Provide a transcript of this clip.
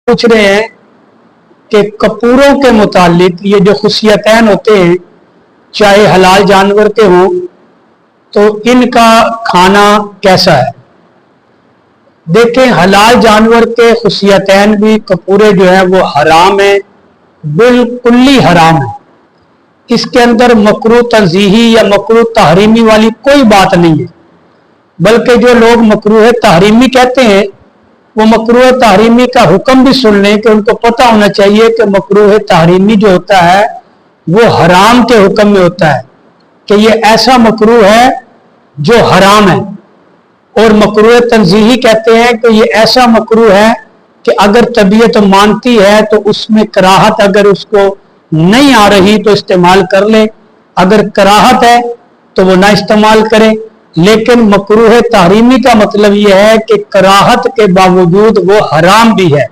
पूछ रहे हैं कि कपूरों के मुतालिक ये जो खुशियतैन होते हैं चाहे हलाल जानवर के हों तो इनका खाना कैसा है। देखें, हलाल जानवर के खुशियतैन भी कपूरे जो है वो हराम है, बिल्कुल ही हराम है। इसके अंदर मकरूह तंजीही या मकरूह तहरीमी वाली कोई बात नहीं है, बल्कि जो लोग मकरूह तहरीमी कहते हैं वो मकरूह तहरीमी का हुक्म भी सुन लें कि उनको पता होना चाहिए कि मकरूह तहरीमी जो होता है वो हराम के हुक्म में होता है, कि ये ऐसा मकरूह है जो हराम है। और मकरूह तंजीही कहते हैं कि ये ऐसा मकरूह है कि अगर तबीयत मानती है तो उसमें कराहत अगर उसको नहीं आ रही तो इस्तेमाल कर ले, अगर कराहत है तो वो ना इस्तेमाल करे। लेकिन मकरूह तहरीमी का मतलब यह है कि कराहत के बावजूद वो हराम भी है।